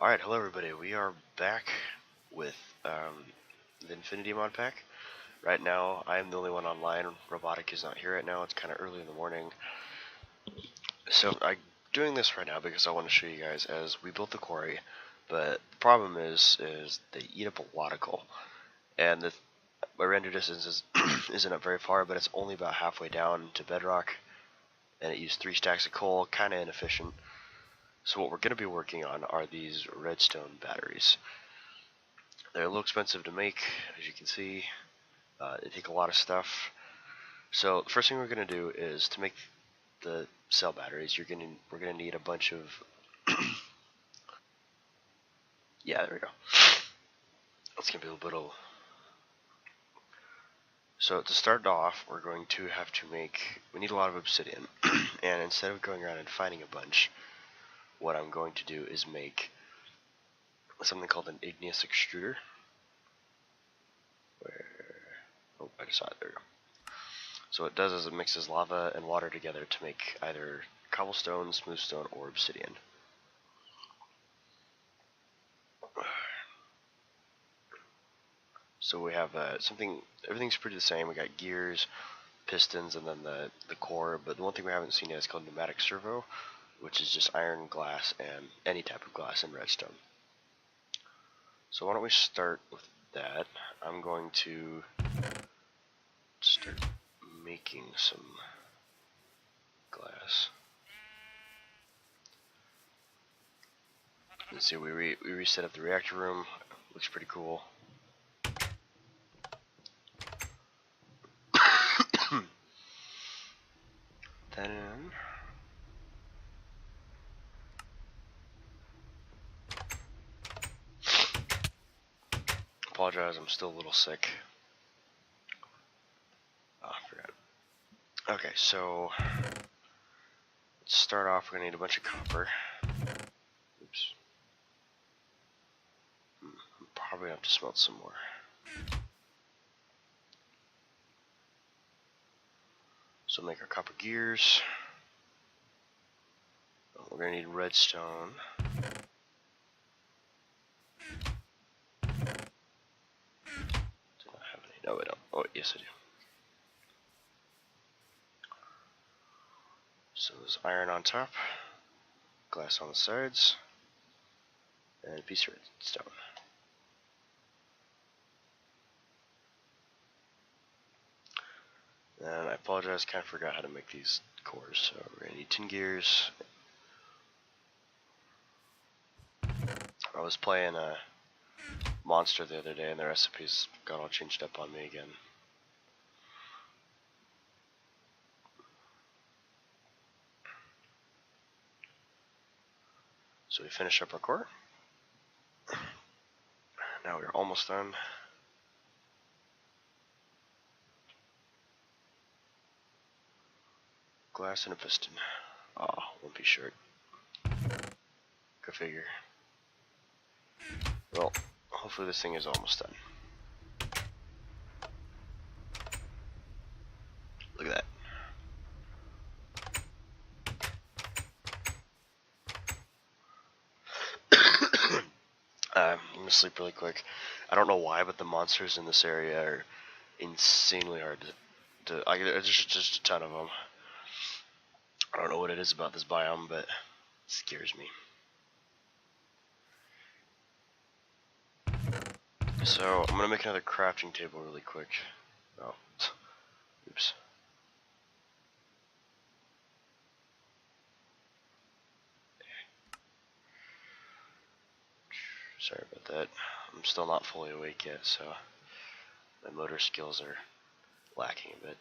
Alright, hello everybody. We are back with the Infinity mod pack. Right now, I am the only one online. Robotic is not here right now. It's kind of early in the morning. So I'm doing this right now because I want to show you guys as we built the quarry. But the problem is they eat up a lot of coal. And my render distance isn't up very far, but it's only about halfway down to bedrock. And it used 3 stacks of coal, kind of inefficient. So what we're going to be working on are these redstone batteries. They're a little expensive to make, as you can see. They take a lot of stuff. So the first thing we're going to do is to make the cell batteries, we're going to need a bunch of yeah, there we go. It's going to be a little bit of. So to start off, we're going to have to we need a lot of obsidian. And instead of going around and finding a bunch, what I'm going to do is make something called an igneous extruder. Oh, I just saw it. There we go. So what it does is it mixes lava and water together to make either cobblestone, smooth stone, or obsidian. So we have everything's pretty the same. We got gears, pistons, and then the core, but the one thing we haven't seen yet is called pneumatic servo, which is just iron, glass, and any type of glass and redstone. So why don't we start with that. I'm going to start making some glass. Let's see, we reset up the reactor room. Looks pretty cool. That in. Apologize, I'm still a little sick. Oh, I forgot. Okay, so let's start off. We're gonna need a bunch of copper. Oops. Probably have to smelt some more. So make our copper gears. We're gonna need redstone. Do not have any. No, I don't. Oh, yes, I do. So there's iron on top, glass on the sides, and a piece of redstone. And I apologize, kind of forgot how to make these cores. So we're gonna need tin gears. I was playing a Monster the other day, and the recipes got all changed up on me again. So we finish up our core. Now we're almost done. Glass and a piston. Oh, won't be short. Go figure. Well, hopefully this thing is almost done. Look at that. I'm gonna sleep really quick. I don't know why, but the monsters in this area are insanely hard to there's just a ton of them. I don't know what it is about this biome, but it scares me. So I'm gonna make another crafting table really quick. Oh, oops. Sorry about that. I'm still not fully awake yet, so my motor skills are lacking a bit.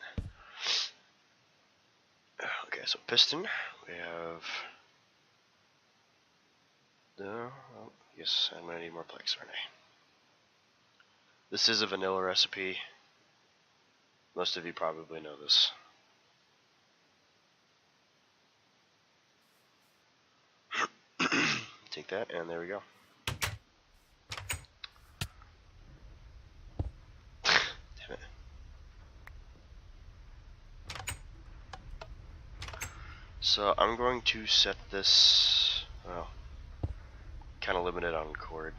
Okay, so piston. We have. No, oh, yes, I'm gonna need more planks, aren't I? This is a vanilla recipe. Most of you probably know this. Take that, and there we go. Damn it. So I'm going to set this, well, kind of limited on cord.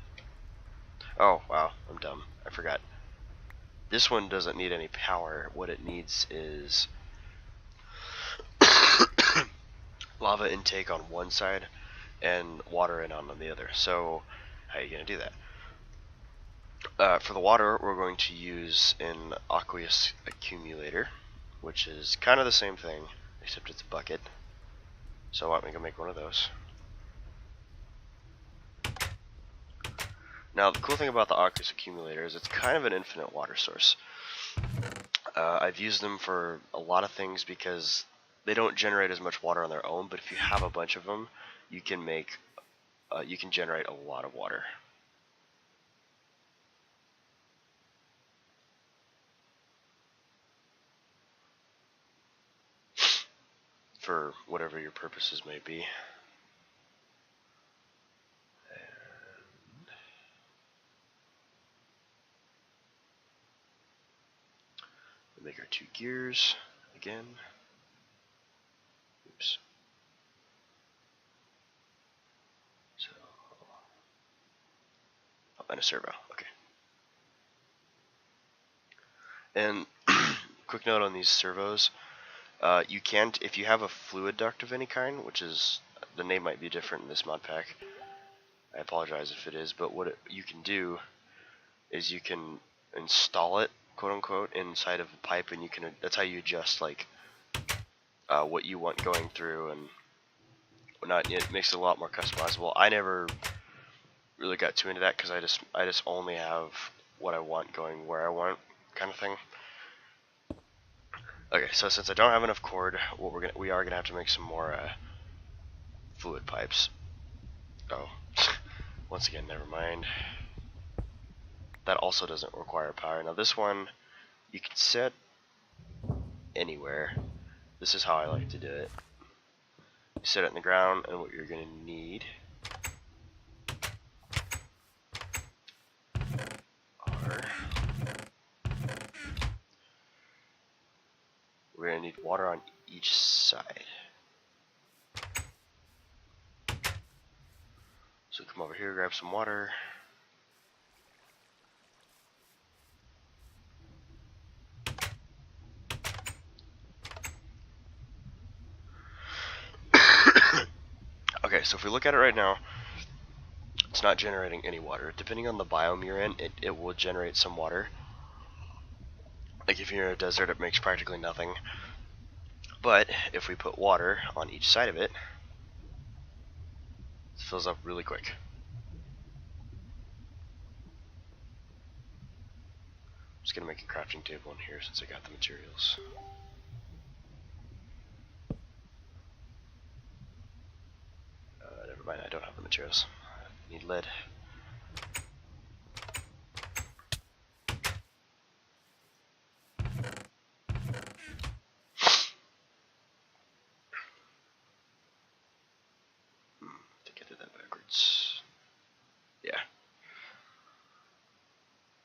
Oh, wow, I'm dumb. I forgot. This one doesn't need any power. What it needs is lava intake on one side and water in on the other. So, how are you going to do that? For the water, we're going to use an aqueous accumulator, which is kind of the same thing, except it's a bucket. So why don't we go make one of those? Now, the cool thing about the aqueous accumulator is it's kind of an infinite water source. I've used them for a lot of things because they don't generate as much water on their own, but if you have a bunch of them, you can generate a lot of water. For whatever your purposes may be. And make our 2 gears again. Oops. So, oh, and a servo. Okay. And quick note on these servos. You can't, if you have a fluid duct of any kind, which is, the name might be different in this mod pack. I apologize if it is, but what you can do is you can install it, quote unquote, inside of a pipe, and that's how you adjust like what you want going through and whatnot. It makes it a lot more customizable. I never really got too into that because I just only have what I want going where I want, kind of thing. Okay, so since I don't have enough cord, we are gonna have to make some more fluid pipes. Oh, once again, never mind. That also doesn't require power. Now this one, you can set anywhere. This is how I like to do it. You set it in the ground, and what you're gonna need are we're going to need water on each side. So come over here, grab some water. Okay, so if we look at it right now, it's not generating any water. Depending on the biome you're in, it will generate some water. Like if you're in a desert, it makes practically nothing. But if we put water on each side of it, it fills up really quick. I'm just gonna make a crafting table in here since I got the materials. Never mind, I don't have the materials. I need lead. I think I did that backwards. Yeah.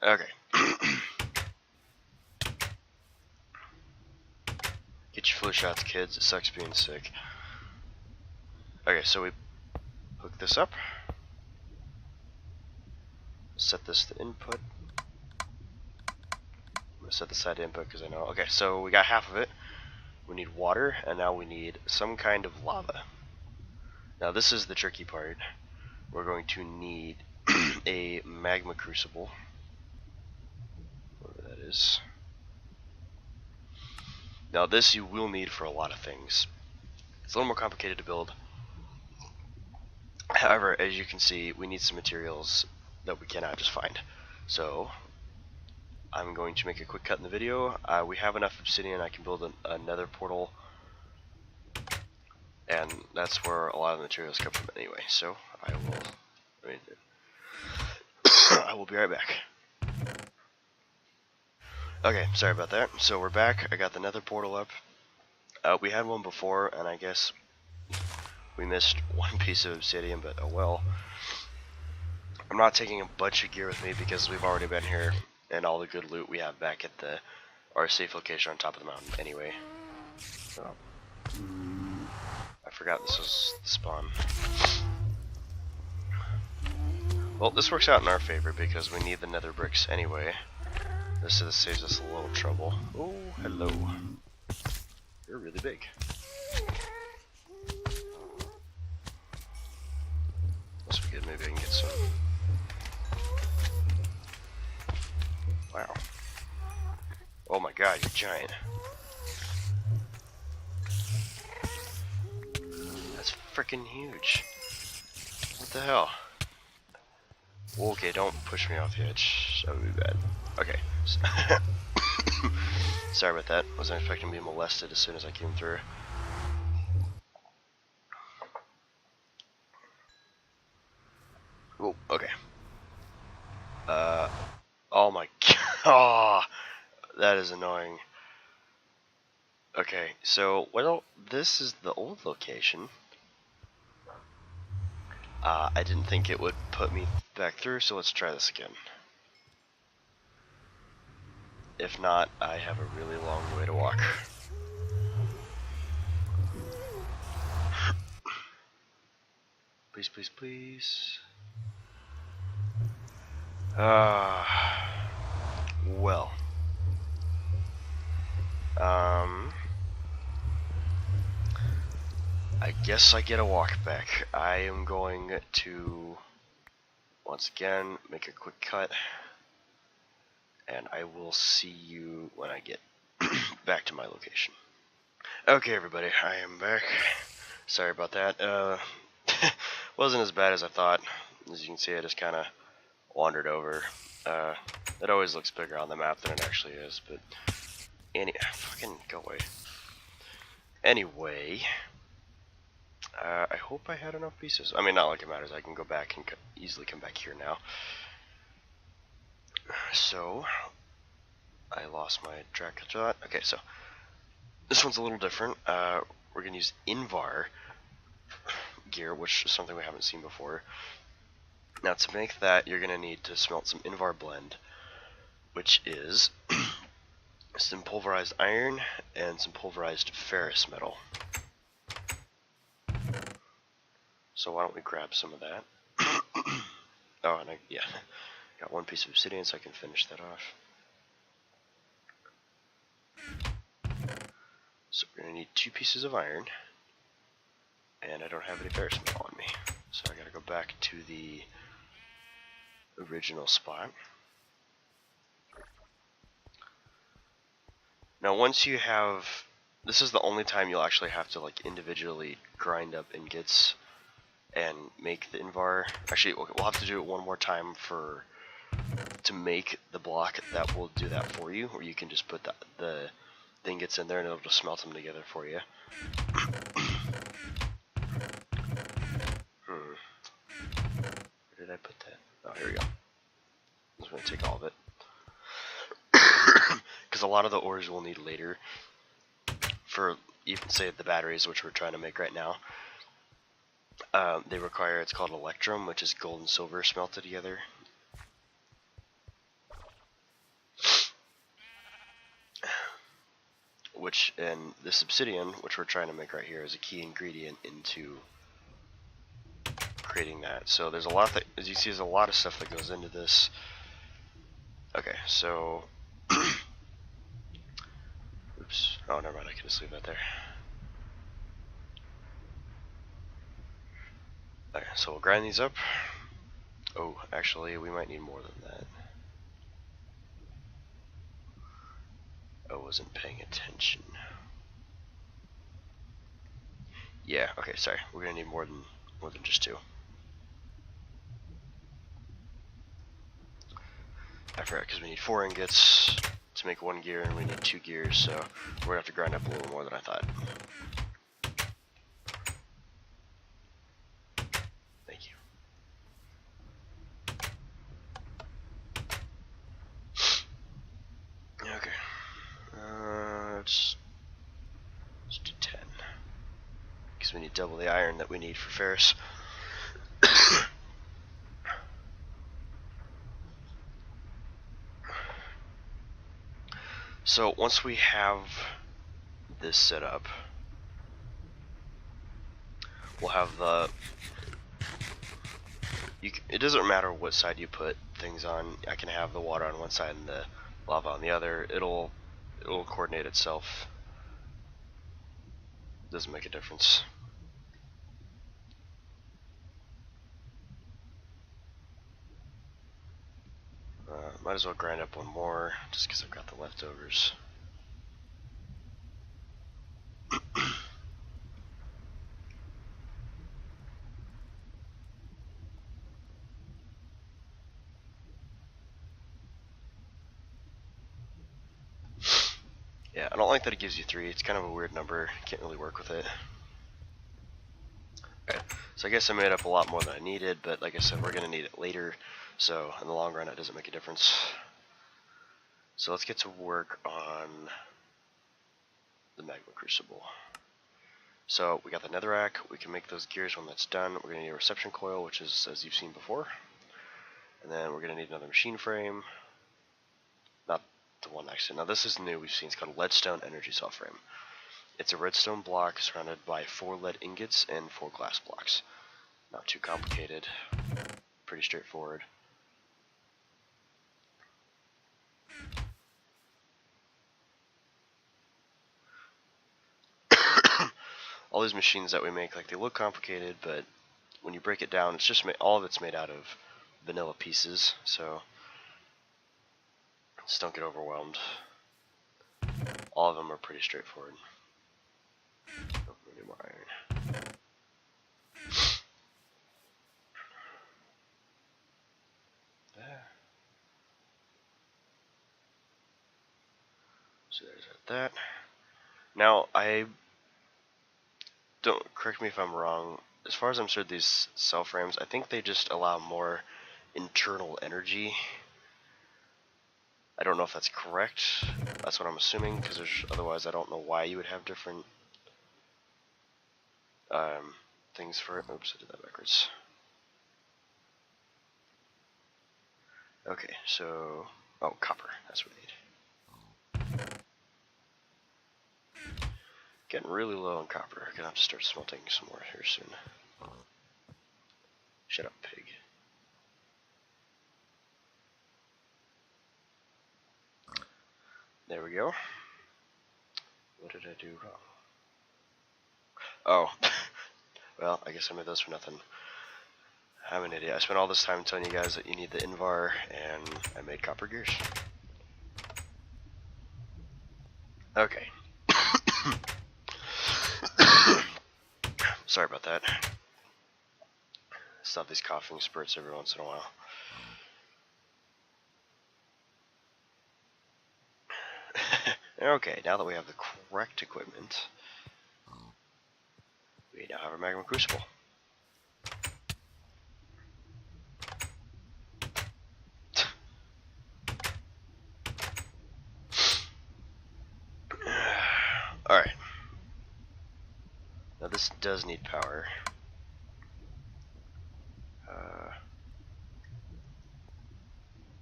Okay. Get your flu shots, kids. It sucks being sick. Okay, so we hook this up. Set this to input. I'm going to set the side to input because I know. Okay, so we got half of it. We need water, and now we need some kind of lava. Now this is the tricky part. We're going to need a magma crucible. Whatever that is. Now this you will need for a lot of things. It's a little more complicated to build. However, as you can see, we need some materials that we cannot just find. So I'm going to make a quick cut in the video. We have enough obsidian, I can build another portal, and that's where a lot of the materials come from anyway. So I will be right back. Okay, sorry about that. So we're back. I got the nether portal up. We had one before, and I guess we missed one piece of obsidian, but oh well. I'm not taking a bunch of gear with me because we've already been here, and all the good loot we have back at our safe location on top of the mountain anyway. So, I forgot this was the spawn. Well, this works out in our favor because we need the nether bricks anyway. This saves us a little trouble. Oh, hello. You're really big. Must be good. Maybe I can get some. Wow. Oh my god, you're giant. That's freaking huge. What the hell? Okay, don't push me off the edge. That would be bad. Okay. Sorry about that. Wasn't expecting to be molested as soon as I came through. Oh, okay. Oh my god. Oh, that is annoying. Okay, so, well, this is the old location. I didn't think it would put me back through, so let's try this again. If not, I have a really long way to walk. Please, please, please. Well. I guess I get a walk back. I am going to, once again, make a quick cut. And I will see you when I get back to my location. Okay, everybody, I am back. Sorry about that. Wasn't as bad as I thought. As you can see, I just kind of wandered over. It always looks bigger on the map than it actually is, but fucking go away. Anyway, I hope I had enough pieces. I mean, not like it matters. I can go back and easily come back here now. So, I lost my track of that. Okay, so this one's a little different. We're gonna use Invar gear, which is something we haven't seen before. Now, to make that, you're gonna need to smelt some Invar blend, which is some pulverized iron and some pulverized ferrous metal. So why don't we grab some of that? Oh, and yeah, got one piece of obsidian, so I can finish that off. So we're gonna need 2 pieces of iron, and I don't have any ferrous metal on me, so I gotta go back to the original spot. Now, once you have, this is the only time you'll actually have to like individually grind up ingots and make the Invar. Actually, we'll have to do it one more time to make the block that will do that for you, or you can just put the ingots in there and it'll just smelt them together for you. Where did I put that? Oh, here we go. I'm just going to take all of it. Because a lot of the ores we'll need later for, even say, the batteries, which we're trying to make right now. They require, it's called electrum, which is gold and silver smelted together. And this obsidian, which we're trying to make right here, is a key ingredient into creating that. So there's a lot that, as you see, there's a lot of stuff that goes into this. Okay, so oops. Oh, never mind. I can just leave that there. Okay, so we'll grind these up. Oh, actually, we might need more than that. I wasn't paying attention. Yeah, okay, sorry. We're gonna need more than just 2. I forgot, because we need 4 ingots to make 1 gear, and we need 2 gears, so we're gonna have to grind up a little more than I thought. Thank you. Okay. Let's do 10. Because we need double the iron that we need for ferrous. So once we have this set up, we'll have the it doesn't matter what side you put things on. I can have the water on one side and the lava on the other. It'll coordinate itself. Doesn't make a difference. Might as well grind up one more, just because I've got the leftovers. Yeah, I don't like that it gives you 3. It's kind of a weird number. Can't really work with it. Okay, so I guess I made up a lot more than I needed, but like I said, we're going to need it later. So in the long run, it doesn't make a difference. So let's get to work on the magma crucible. So we got the netherrack. We can make those gears when that's done. We're going to need a reception coil, which is as you've seen before. And then we're going to need another machine frame. Not the one next to it. Now this is new. We've seen it's called leadstone energy cell frame. It's a redstone block surrounded by 4 lead ingots and 4 glass blocks. Not too complicated. Pretty straightforward. All these machines that we make, like, they look complicated, but when you break it down, it's just all of it's made out of vanilla pieces, so just don't get overwhelmed. All of them are pretty straightforward. Oh, we need more iron. So there's that. Now, don't correct me if I'm wrong. As far as I'm sure, these cell frames, I think they just allow more internal energy. I don't know if that's correct. That's what I'm assuming, because otherwise I don't know why you would have different things for it. Oops, I did that backwards. Okay, so copper. That's what we need. Getting really low on copper. Gonna have to start smelting some more here soon. Shut up, pig. There we go. What did I do wrong? Oh. Well, I guess I made those for nothing. I'm an idiot. I spent all this time telling you guys that you need the Invar, and I made copper gears. Okay. Sorry about that. Stop these coughing spurts every once in a while. Okay, now that we have the correct equipment, we now have our magma crucible. Alright. Now this does need power. I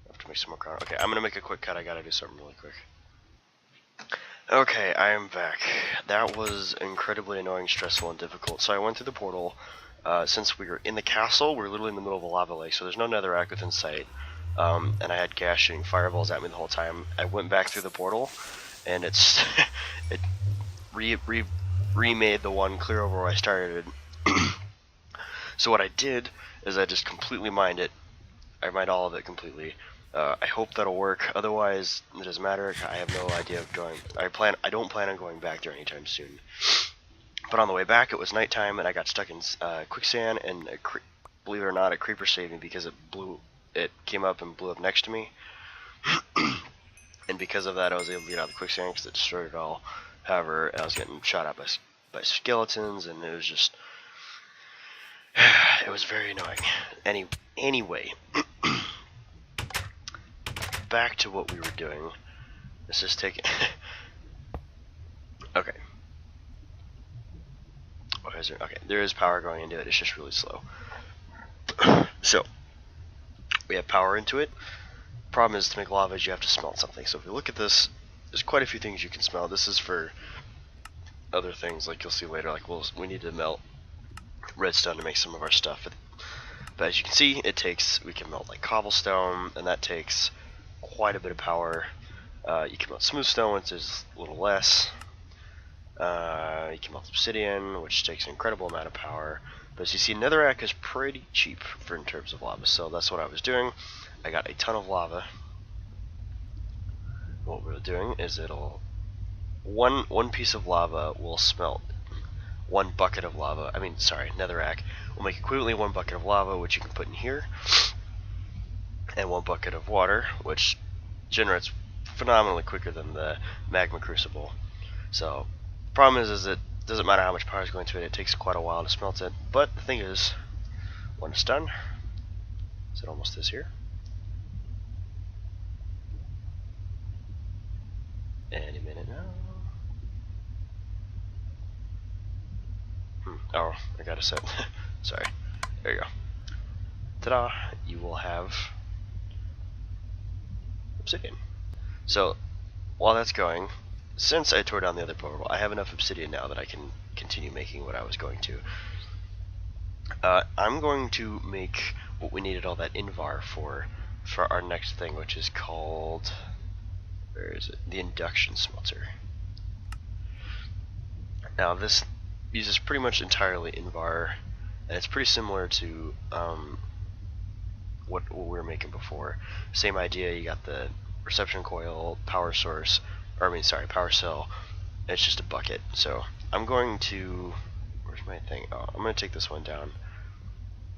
have to make some more crown. Okay, I'm gonna make a quick cut. I gotta do something really quick. Okay, I am back. That was incredibly annoying, stressful, and difficult. So I went through the portal. Since we were in the castle, we're literally in the middle of a lava lake, so there's no netherrack within sight. And I had gas shooting fireballs at me the whole time. I went back through the portal, and it remade the one clear over where I started. So what I did is I just completely mined it. I mined all of it completely. I hope that'll work. Otherwise, it doesn't matter. I have no idea of going. I don't plan on going back there anytime soon. But on the way back, it was nighttime, and I got stuck in quicksand. And believe it or not, a creeper saved me because it came up and blew up next to me. And because of that, I was able to get out of the quicksand because it destroyed it all. However, I was getting shot at by skeletons, and it was just it was very annoying. Anyway. Back to what we were doing. This is taking. Okay. What is there? Okay, there is power going into it. It's just really slow. So we have power into it. Problem is, to make lava, you have to smelt something. So if you look at this, there's quite a few things you can smelt. This is for other things, like you'll see later. Like we need to melt redstone to make some of our stuff. But as you can see, we can melt like cobblestone, and that takes quite a bit of power. You can melt smooth stone, which is a little less. You can melt obsidian, which takes an incredible amount of power. But as you see, netherrack is pretty cheap in terms of lava, so that's what I was doing. I got a ton of lava. What we're doing is one piece of lava will smelt 1 bucket of lava. Netherrack will make equivalently 1 bucket of lava, which you can put in here, and 1 bucket of water, which generates phenomenally quicker than the magma crucible. So the problem is it doesn't matter how much power is going to it, it takes quite a while to smelt it. But the thing is, when it's done, it almost is here. Any minute now. Oh, I gotta set. Sorry. There you go. Ta-da! You will have obsidian. So while that's going, since I tore down the other portal, I have enough obsidian now that I can continue making what I was going to. I'm going to make what we needed all that invar for our next thing, which is called, where is it? The induction smelter. Now this uses pretty much entirely invar, and it's pretty similar to what we were making before. Same idea. You got the reception coil, power source, power cell. It's just a bucket. So I'm going to, where's my thing? Oh, I'm going to take this one down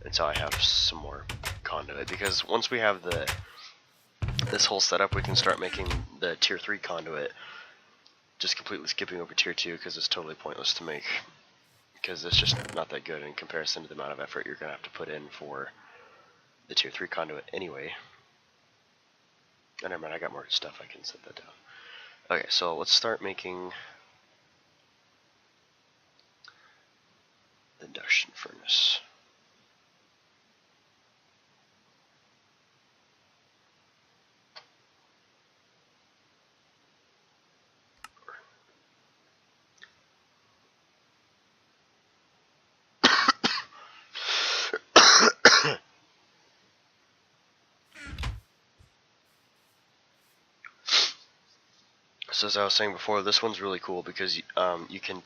until I have some more conduit, because once we have this whole setup, we can start making the tier 3 conduit, just completely skipping over tier 2 because it's totally pointless to make, because it's just not that good in comparison to the amount of effort you're going to have to put in for the tier 3 conduit anyway. Oh, never mind, I got more stuff, I can set that down. Okay, so let's start making the induction furnace. So as I was saying before, this one's really cool because you can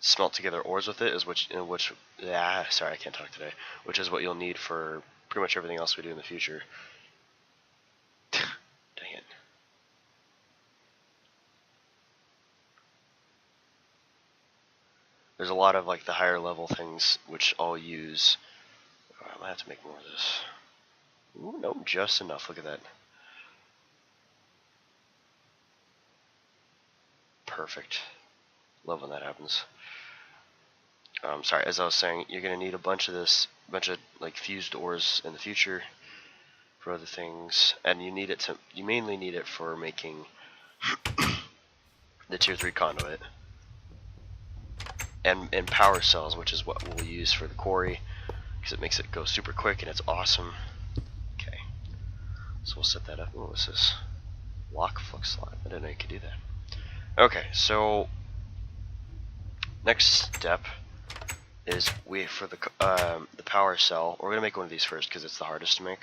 smelt together ores with it, sorry, I can't talk today, which is what you'll need for pretty much everything else we do in the future. Dang it. There's a lot of like the higher level things which I'll use. I might have to make more of this. Ooh, no, just enough. Look at that. Perfect. Love when that happens. Sorry, as I was saying, you're gonna need a bunch of like fused ores in the future for other things, and you mainly need it for making the tier 3 conduit and power cells, which is what we'll use for the quarry, because it makes it go super quick and it's awesome. Okay, so we'll set that up. What was this? Lock flux slot. I didn't know you could do that. Okay, so next step is for the power cell. We're gonna make one of these first because it's the hardest to make.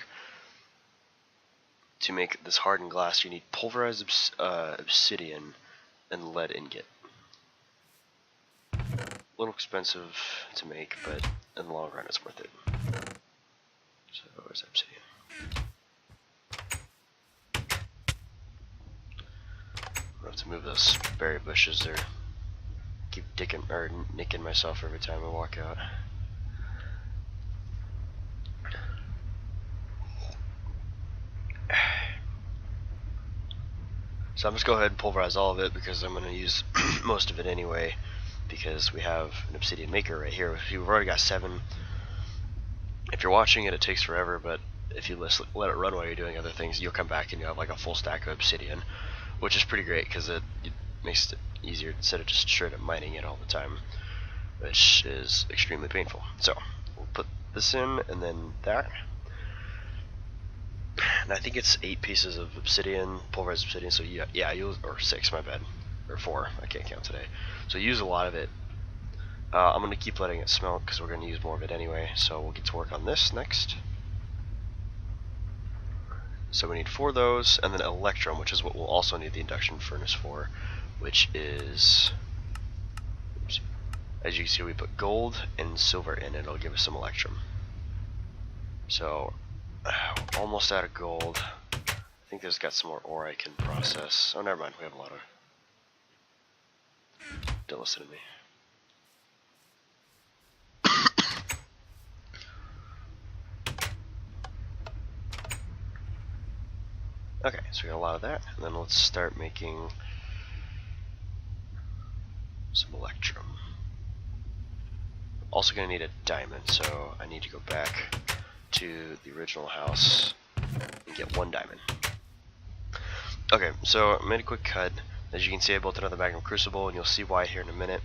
To make this hardened glass, you need pulverized obsidian and lead ingot. A little expensive to make, but in the long run, it's worth it. So where's obsidian? I have to move those berry bushes there. Keep nicking myself every time I walk out. So I'm just go ahead and pulverize all of it because I'm going to use most of it anyway, because we have an obsidian maker right here. We've already got 7. If you're watching it, it takes forever, but if you let it run while you're doing other things, you'll come back and you'll have like a full stack of obsidian, which is pretty great because it makes it easier instead of just straight up mining it all the time, which is extremely painful. So we'll put this in and then that. And I think it's 8 pieces of obsidian, pulverized obsidian, so or 6, my bad, or 4, I can't count today. So use a lot of it I'm going to keep letting it smelt because we're going to use more of it anyway, so we'll get to work on this next. So we need 4 of those, and then electrum, which is what we'll also need the induction furnace for, which is, oops, as you can see, we put gold and silver in it. It'll give us some electrum. So, almost out of gold. I think there's got some more ore I can process. Oh, never mind, we have a lot of... Don't listen to me. Okay, so we got a lot of that, and then let's start making some electrum. Also gonna need a diamond, so I need to go back to the original house and get 1 diamond. Okay, so I made a quick cut. As you can see, I built another magma crucible, and you'll see why here in a minute.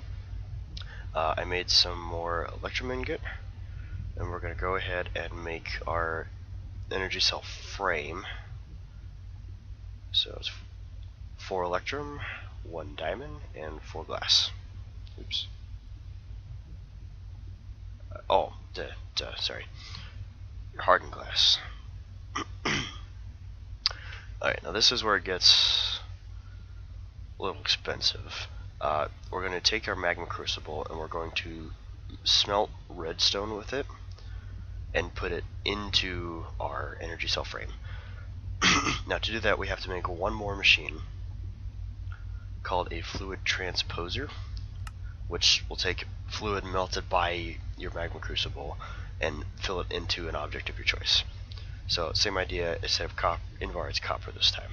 I made some more electrum ingot, and we're gonna go ahead and make our energy cell frame. So it's 4 electrum, 1 diamond, and 4 glass. Oops. Sorry. Hardened glass. Alright, now this is where it gets a little expensive. We're going to take our magma crucible and we're going to smelt redstone with it and put it into our energy cell frame. Now to do that we have to make 1 more machine called a fluid transposer, which will take fluid melted by your magma crucible and fill it into an object of your choice. So same idea, instead of Invar, it's copper this time,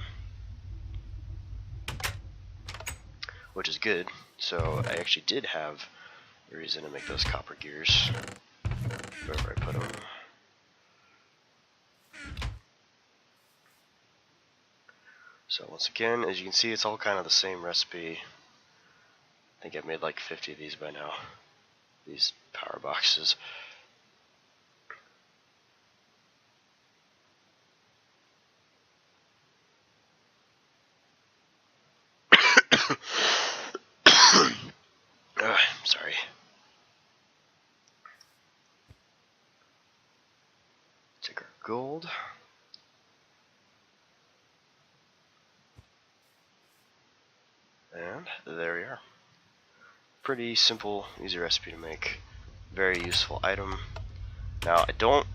which is good. So I actually did have a reason to make those copper gears wherever I put them. So once again, as you can see, it's all kind of the same recipe. I think I've made like 50 of these by now, these power boxes. Sorry. Take our gold. And there we are. Pretty simple, easy recipe to make. Very useful item. Now, I don't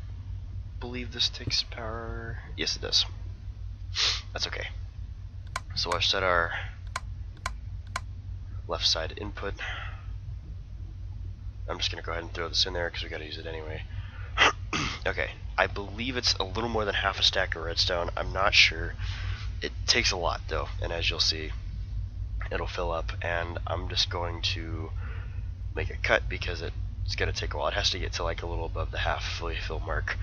believe this takes power. Yes, it does. That's okay. So I'll set our left side input. I'm just going to go ahead and throw this in there because we got to use it anyway. Okay, I believe it's a little more than half a stack of redstone. I'm not sure. It takes a lot though, and as you'll see, it'll fill up, and I'm just going to make a cut because it's going to take a while. It has to get to like a little above the half fully fill mark.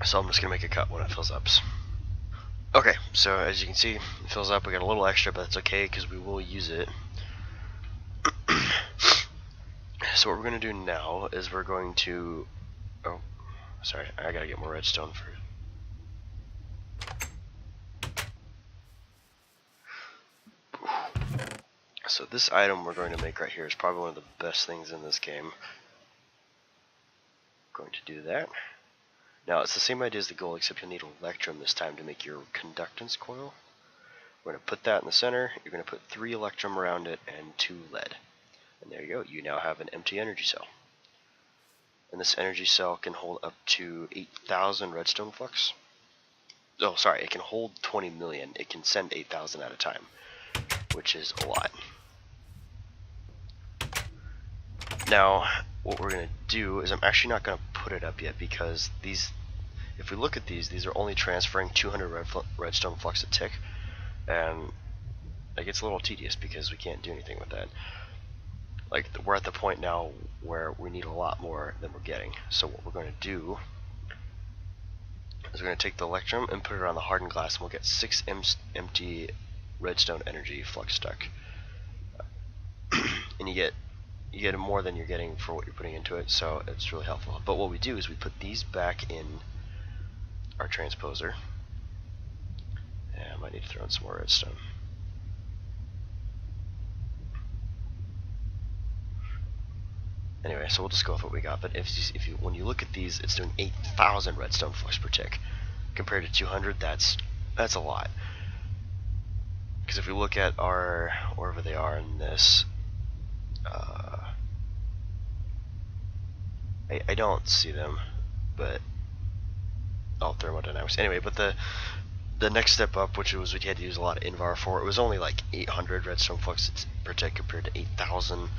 So I'm just going to make a cut when it fills up. Okay, so as you can see, it fills up. We got a little extra, but that's okay because we will use it. So what we're going to do now is we're going to... Oh, sorry, I gotta get more redstone for... So this item we're going to make right here is probably one of the best things in this game. Going to do that. Now it's the same idea as the gold, except you'll need electrum this time to make your conductance coil. We're going to put that in the center. You're going to put 3 electrum around it and 2 lead. And there you go. You now have an empty energy cell. And this energy cell can hold up to 8,000 redstone flux. Oh, sorry, it can hold 20 million. It can send 8,000 at a time, which is a lot. Now, what we're going to do is I'm actually not going to put it up yet because these, if we look at these are only transferring 200 redstone flux a tick, and it gets a little tedious because we can't do anything with that. Like, we're at the point now where we need a lot more than we're getting. So what we're going to do is we're going to take the electrum and put it on the hardened glass, and we'll get 6 empty redstone energy flux stuck. And you get more than you're getting for what you're putting into it, so it's really helpful. But what we do is we put these back in our transposer. And I might need to throw in some more redstone. Anyway, so we'll just go with what we got. But if you when you look at these, it's doing 8,000 redstone flux per tick. Compared to 200, that's a lot. Because if we look at our, wherever they are in this, I don't see them, but oh, thermodynamics. Anyway, but the next step up, which was what you had to use a lot of invar for, it was only like 800 redstone flux per tick compared to 8,000,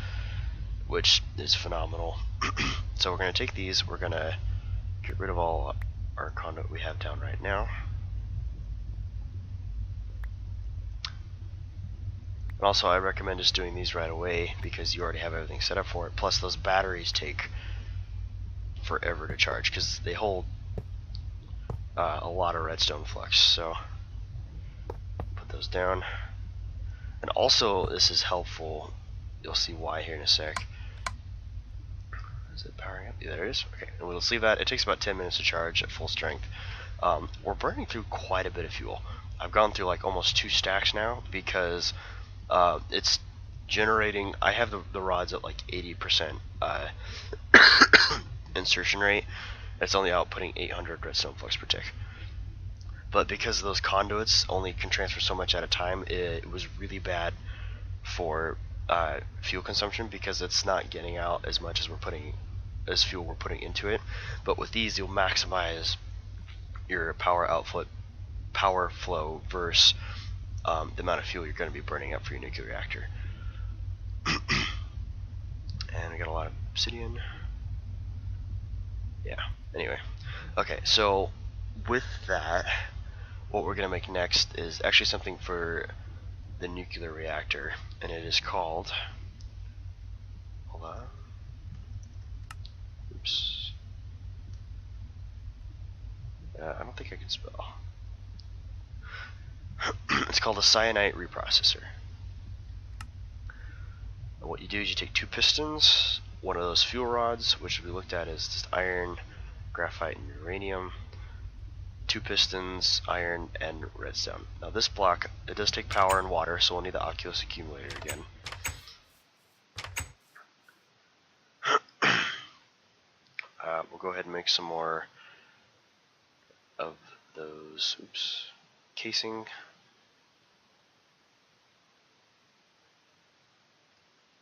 which is phenomenal. So we're gonna take these. We're gonna get rid of all our conduit we have down right now. And also, I recommend just doing these right away because you already have everything set up for it. Plus, those batteries take forever to charge because they hold a lot of redstone flux. So, put those down. And also, this is helpful. You'll see why here in a sec. Is it powering up? Yeah, there it is. Okay, and we'll leave that. It takes about 10 minutes to charge at full strength. We're burning through quite a bit of fuel. I've gone through like almost 2 stacks now because it's generating. I have the rods at like 80% insertion rate. It's only outputting 800 redstone flux per tick. But because those conduits only can transfer so much at a time, it was really bad for fuel consumption because it's not getting out as much as fuel we're putting into it. But with these, you'll maximize your power flow versus the amount of fuel you're going to be burning up for your nuclear reactor. And we got a lot of obsidian. Yeah, anyway. Okay, so with that, what we're going to make next is actually something for the nuclear reactor, and it is called, hold on, oops, I don't think I can spell. It's called a cyanide reprocessor. And what you do is you take 2 pistons, one of those fuel rods, which we looked at as just iron, graphite, and uranium, 2 pistons, iron, and redstone. Now this block, it does take power and water, so we'll need the Oculus accumulator again. We'll go ahead and make some more of those, oops, casing.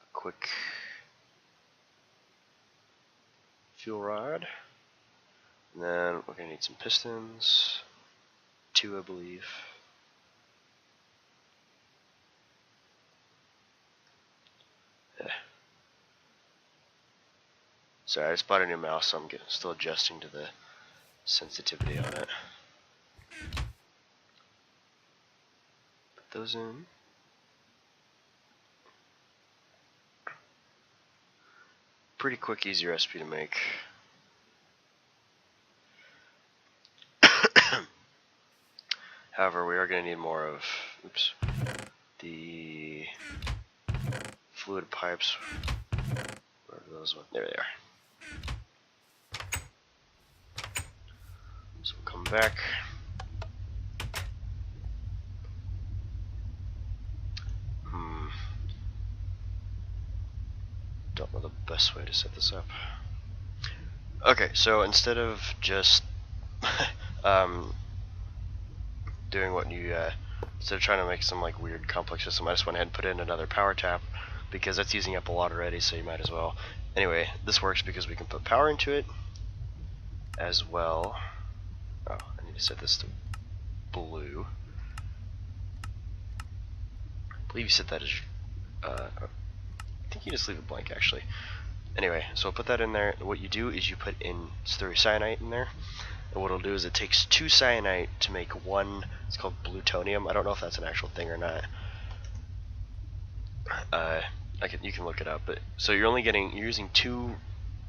A quick fuel rod. And then we're going to need some pistons, 2 I believe. Sorry, I just bought a new mouse, so I'm still adjusting to the sensitivity on it. Put those in. Pretty quick, easy recipe to make. However, we are going to need more of, oops, the fluid pipes. Where are those ones? There they are. So we'll come back. Don't know the best way to set this up. Okay, so instead of just doing what you instead of trying to make some like weird complex system, I just went ahead and put in another power tap because that's using up a lot already, so you might as well. Anyway, this works because we can put power into it as well. Oh, I need to set this to blue. I believe you set that as I think you just leave it blank actually. Anyway, so I'll put that in there. What you do is you put in cyanite in there. And what it'll do is it takes 2 cyanite to make 1, it's called plutonium. I don't know if that's an actual thing or not. You can look it up, but so you're using 2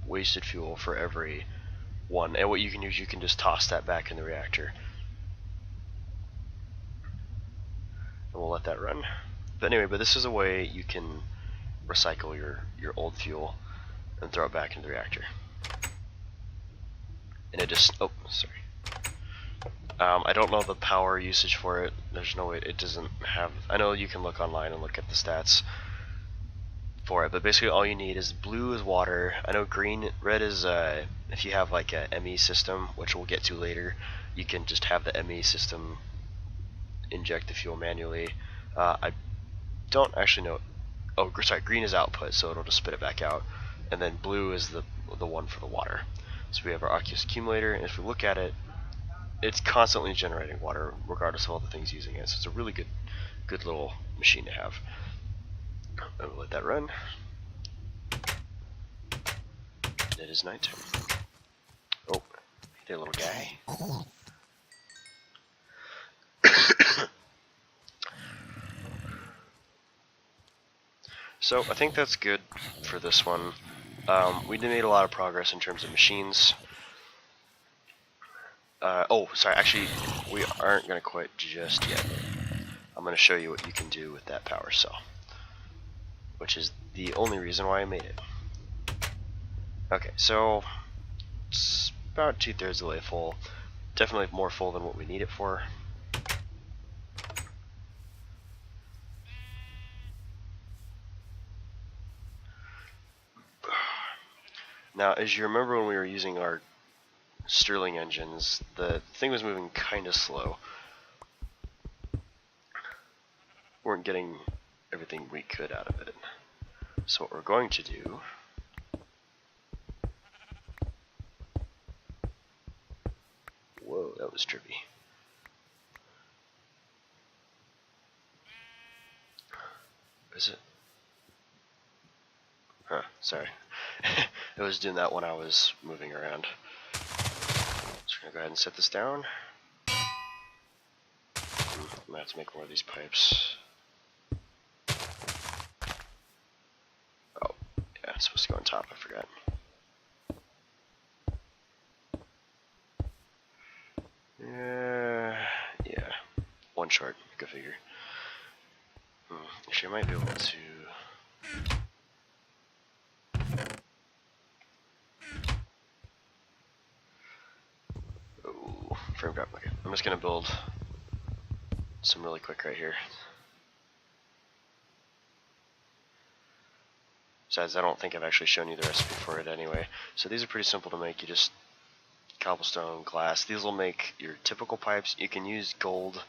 wasted fuel for every 1, and what you can use, you can just toss that back in the reactor. And we'll let that run. But anyway, this is a way you can recycle your old fuel and throw it back into the reactor. And it just, oh, sorry. I don't know the power usage for it. There's no way, it doesn't have, I know you can look online and look at the stats for it, but basically all you need is blue is water. I know red is if you have like a ME system, which we'll get to later, you can just have the ME system inject the fuel manually. I don't actually know. Oh, sorry, green is output, so it'll just spit it back out, and then blue is the one for the water. So we have our aqueous accumulator, and if we look at it, it's constantly generating water regardless of all the things using it. So it's a really good little machine to have. And we'll let that run. It is nighttime. Oh, hey there, little guy. So I think that's good for this one. We made a lot of progress in terms of machines. Oh, sorry, actually, we aren't going to quit just yet. I'm going to show you what you can do with that power cell, which is the only reason why I made it. Okay, so it's about 2/3 of the way full. Definitely more full than what we need it for. Now, as you remember when we were using our Stirling engines, the thing was moving kind of slow. Weren't getting everything we could out of it. So what we're going to do whoa, that was trippy. Is it? Huh, sorry. It was doing that when I was moving around. So we're gonna go ahead and set this down. I'm gonna have to make more of these pipes. Oh, yeah, it's supposed to go on top, I forgot. Yeah, one short, go figure. Actually, I might be able to. Oh, frame drop. Okay, I'm just gonna build some really quick right here. Besides, I don't think I've actually shown you the recipe for it anyway. So these are pretty simple to make. You just cobblestone, glass. These will make your typical pipes. You can use gold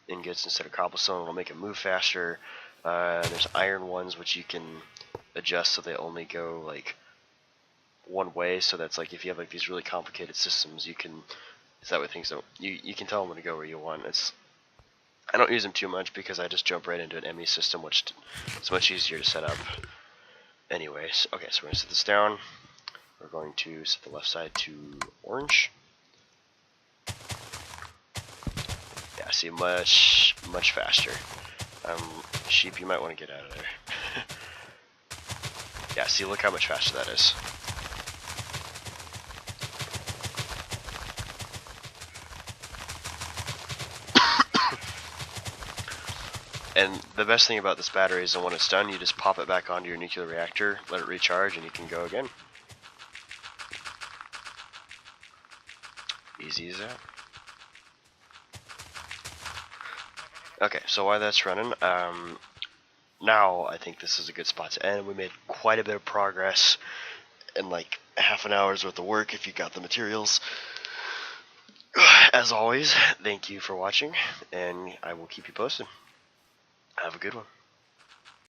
ingots instead of cobblestone. It'll make it move faster. There's iron ones which you can adjust so they only go like one way. So that's like if you have like these really complicated systems, you can. It's that way things don't. You can tell them to go where you want. I don't use them too much because I just jump right into an ME system, which is much easier to set up. Anyways, okay, so we're gonna set this down. We're going to set the left side to orange. Yeah, see, much faster. Sheep, you might want to get out of there. Yeah, see, look how much faster that is. And the best thing about this battery is that when it's done, you just pop it back onto your nuclear reactor, let it recharge, and you can go again. Easy as that. Okay, so while that's running, now I think this is a good spot to end. We made quite a bit of progress in like half an hour's worth of work if you got the materials. As always, thank you for watching, and I will keep you posted. Have a good one.